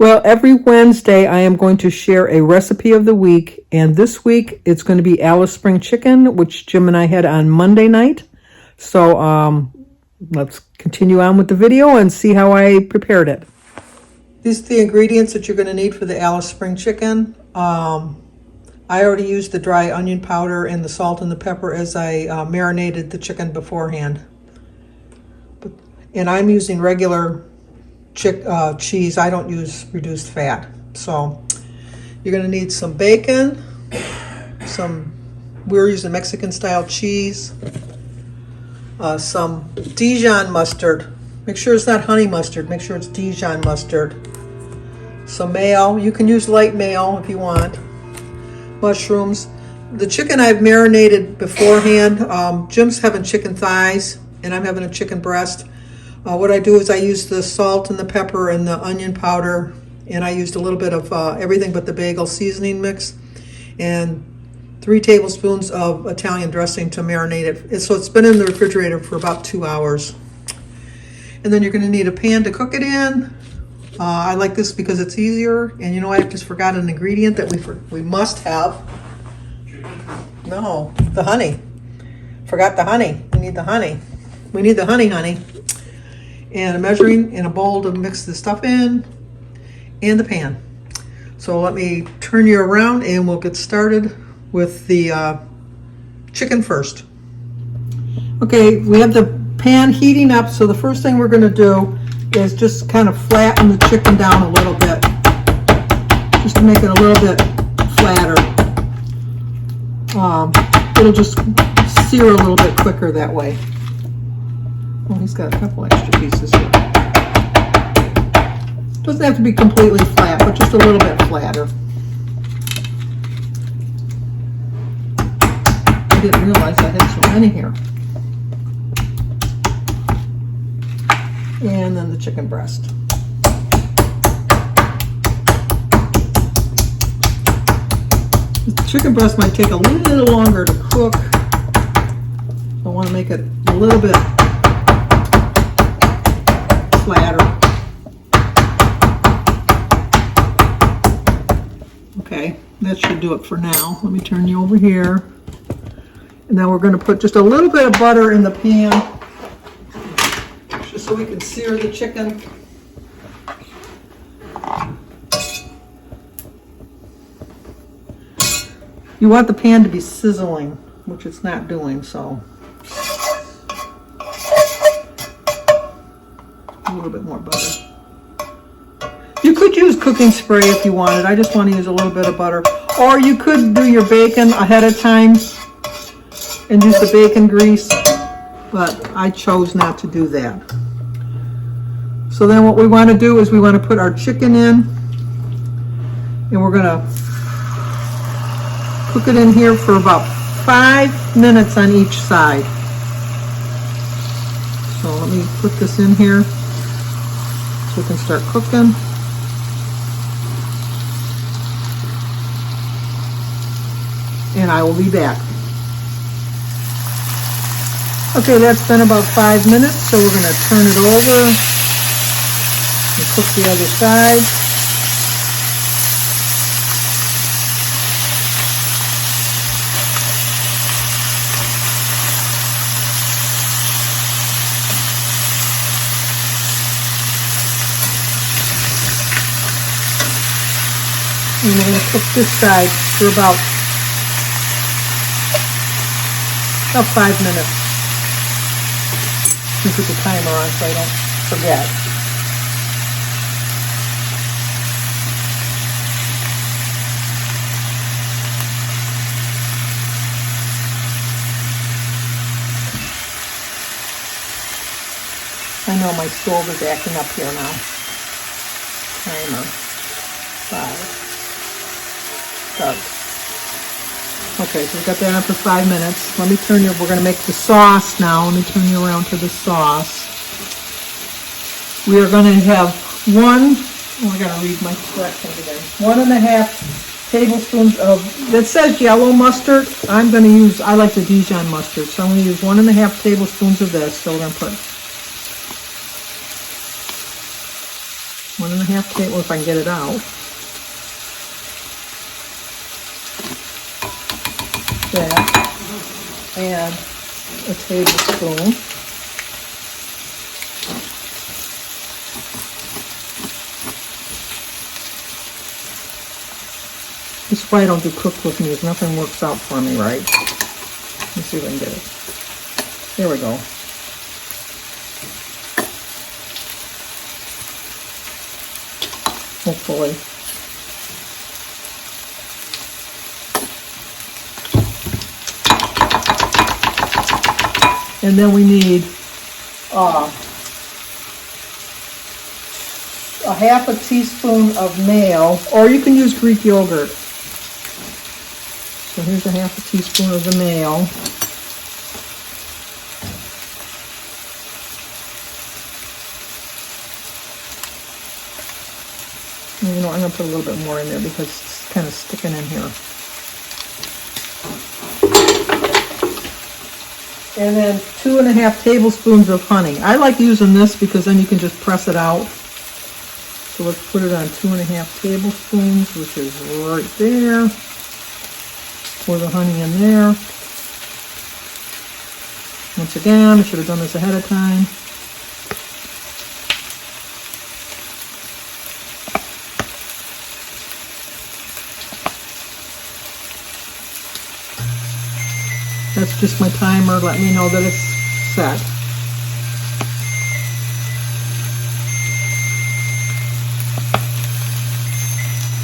Well, every Wednesday I am going to share a recipe of the week, and this week it's going to be Alice Spring Chicken, which Jim and I had on Monday night. So let's continue on with the video and see how I prepared it. These are the ingredients that you're going to need for the Alice Spring Chicken. I already used the dry onion powder and the salt and the pepper as I marinated the chicken beforehand. And I'm using regular cheese. I don't use reduced fat. So you're going to need some bacon, we're using Mexican style cheese, some Dijon mustard. Make sure it's not honey mustard, make sure it's Dijon mustard. Some mayo, you can use light mayo if you want. Mushrooms. The chicken I've marinated beforehand. Jim's having chicken thighs and I'm having a chicken breast. What I do is I use the salt and the pepper and the onion powder, and I used a little bit of everything but the bagel seasoning mix, and 3 tablespoons of Italian dressing to marinate it. So it's been in the refrigerator for about 2 hours. And then you're going to need a pan to cook it in. I like this because it's easier. And you know, I just forgot an ingredient that we must have. No, the honey. Forgot the honey. We need the honey. We need the honey. And a measuring in a bowl to mix the stuff in, and the pan. So let me turn you around and we'll get started with the chicken first. Okay, we have the pan heating up, so the first thing we're going to do is just kind of flatten the chicken down a little bit, just to make it a little bit flatter. It'll just sear a little bit quicker that way. Oh, he's got a couple extra pieces here. Doesn't have to be completely flat, but just a little bit flatter. I didn't realize I had so many here. And then the chicken breast. The chicken breast might take a little longer to cook. I want to make it a little bit flatter. Okay, that should do it for now. Let me turn you over here. And now we're going to put just a little bit of butter in the pan, just so we can sear the chicken. You want the pan to be sizzling, which it's not doing, so a little bit more butter. You could use cooking spray if you wanted. I just want to use a little bit of butter. Or you could do your bacon ahead of time and use the bacon grease, but I chose not to do that. So then what we want to do is we want to put our chicken in, and we're going to cook it in here for about 5 minutes on each side. So let me put this in here so we can start cooking. And I will be back. Okay, that's been about 5 minutes, so we're going to turn it over and cook the other side. And we're going to cook this side for about 5 minutes. Let me put the timer on so I don't forget. I know my stove is acting up here now. Timer. 5. Start. Okay, so we've got that on for 5 minutes. Let me turn you, we're going to make the sauce now. Let me turn you around to the sauce. We are going to have I got to read my directions again. 1.5 tablespoons of, that says yellow mustard. I like the Dijon mustard, so I'm going to use 1.5 tablespoons of this. So we're going to put 1.5 2.5 tablespoons, if I can get it out. That, and a tablespoon. This is why I don't do cook with me, because nothing works out for me right. Let's see if I can get it. There we go. Hopefully. And then we need a half a teaspoon of mayo, or you can use Greek yogurt. So here's a half a teaspoon of the mayo. And you know, I'm going to put a little bit more in there because it's kind of sticking in here. And then 2.5 tablespoons of honey. I like using this because then you can just press it out. So let's put it on 2.5 tablespoons, which is right there. Pour the honey in there. Once again, I should have done this ahead of time. That's just my timer, let me know that it's set.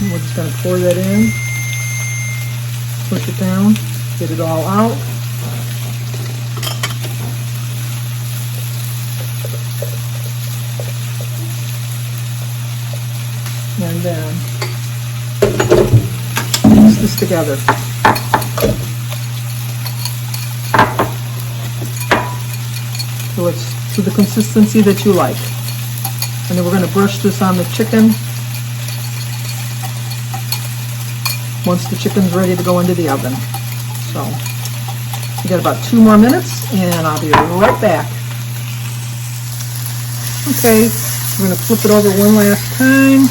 And we're just going to pour that in, push it down, get it all out. And then mix this together. So it's to the consistency that you like. And then we're going to brush this on the chicken once the chicken's ready to go into the oven. So we got about 2 more minutes and I'll be right back. Okay, we're going to flip it over one last time.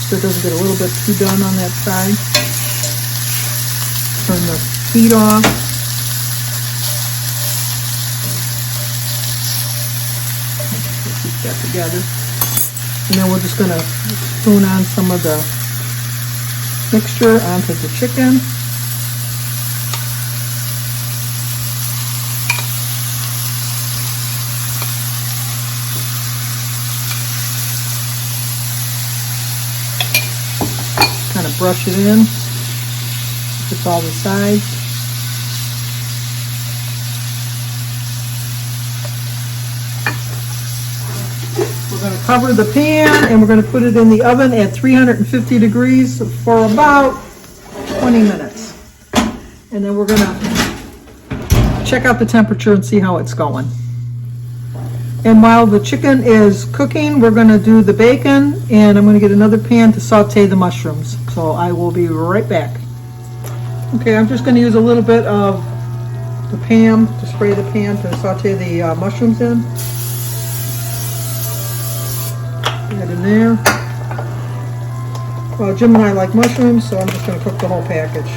So it doesn't get a little bit too done on that side. Turn the heat off. Keep that together. And then we're just going to spoon on some of the mixture onto the chicken. Kind of brush it in. Just all the sides. We're going to cover the pan and we're going to put it in the oven at 350 degrees for about 20 minutes. And then we're going to check out the temperature and see how it's going. And while the chicken is cooking, we're going to do the bacon, and I'm going to get another pan to saute the mushrooms. So I will be right back. Okay, I'm just going to use a little bit of the pan to spray the pan to saute the mushrooms in. Get in there. Well, Jim and I like mushrooms, so I'm just going to cook the whole package.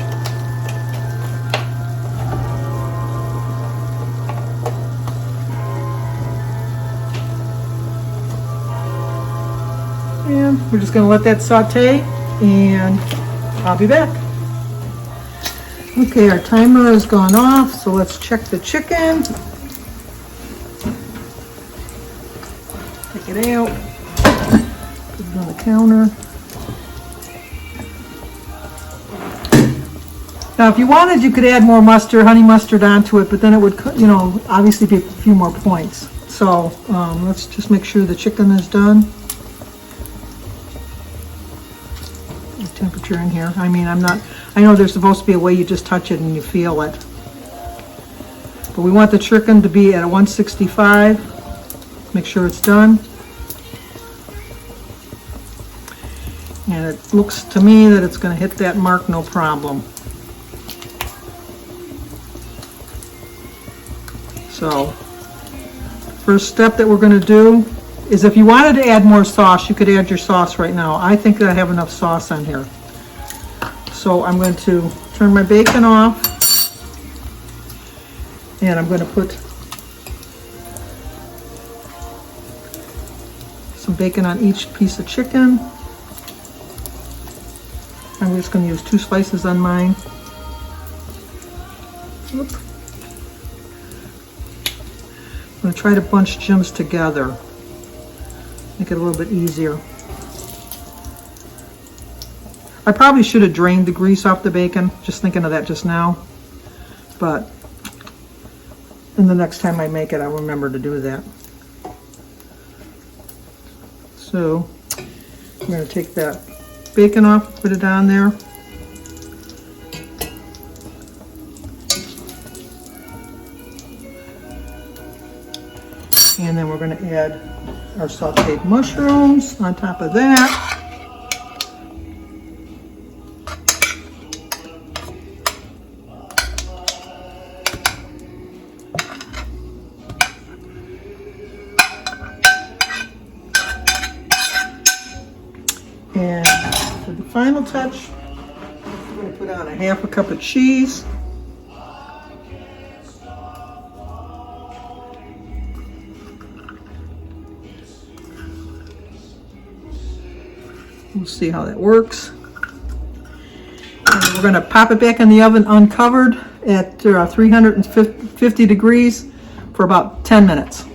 And we're just going to let that saute, and I'll be back. Okay, our timer has gone off, so let's check the chicken. Take it out, put it on the counter. Now, if you wanted, you could add more mustard, honey mustard onto it, but then it would, you know, obviously be a few more points. So let's just make sure the chicken is done. Temperature in here. I mean, I know there's supposed to be a way you just touch it and you feel it. But we want the chicken to be at a 165. Make sure it's done. And it looks to me that it's going to hit that mark no problem. So first step that we're going to do is, if you wanted to add more sauce, you could add your sauce right now. I think that I have enough sauce on here. So I'm going to turn my bacon off, and I'm going to put some bacon on each piece of chicken. I'm just going to use 2 slices on mine. Oop. I'm going to try to bunch Jim's together, make it a little bit easier. I probably should have drained the grease off the bacon, just thinking of that just now, but the next time I make it, I'll remember to do that. So I'm going to take that bacon off, put it on there. And then we're going to add our sauteed mushrooms on top of that. And for the final touch, I'm going to put on a 1/2 cup of cheese. We'll see how that works. And we're going to pop it back in the oven uncovered at 350 degrees for about 10 minutes.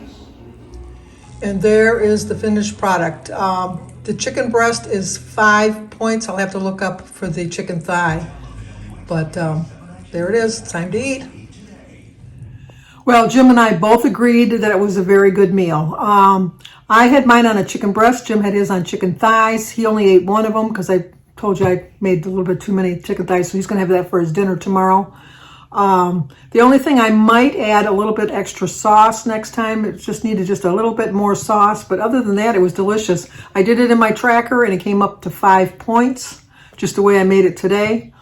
And there is the finished product. The chicken breast is 5 points. I'll have to look up for the chicken thigh. But there it is. It's time to eat. Well, Jim and I both agreed that it was a very good meal. I had mine on a chicken breast. Jim had his on chicken thighs. He only ate one of them because I told you I made a little bit too many chicken thighs, so he's going to have that for his dinner tomorrow. The only thing, I might add a little bit extra sauce next time. It just needed just a little bit more sauce, but other than that, it was delicious. I did it in my tracker, and it came up to 5 points, just the way I made it today.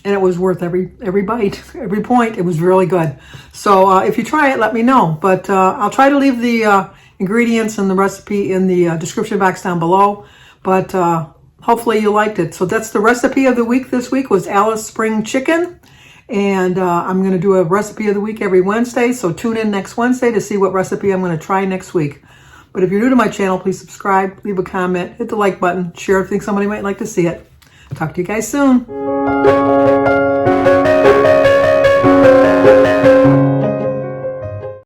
And it was worth every bite, every point. It was really good. So if you try it, let me know. But I'll try to leave the ingredients and the recipe in the description box down below. But hopefully you liked it. So that's the recipe of the week this week, was Alice Spring Chicken. And I'm going to do a recipe of the week every Wednesday. So tune in next Wednesday to see what recipe I'm going to try next week. But if you're new to my channel, please subscribe, leave a comment, hit the like button, share if you think somebody might like to see it. Talk to you guys soon.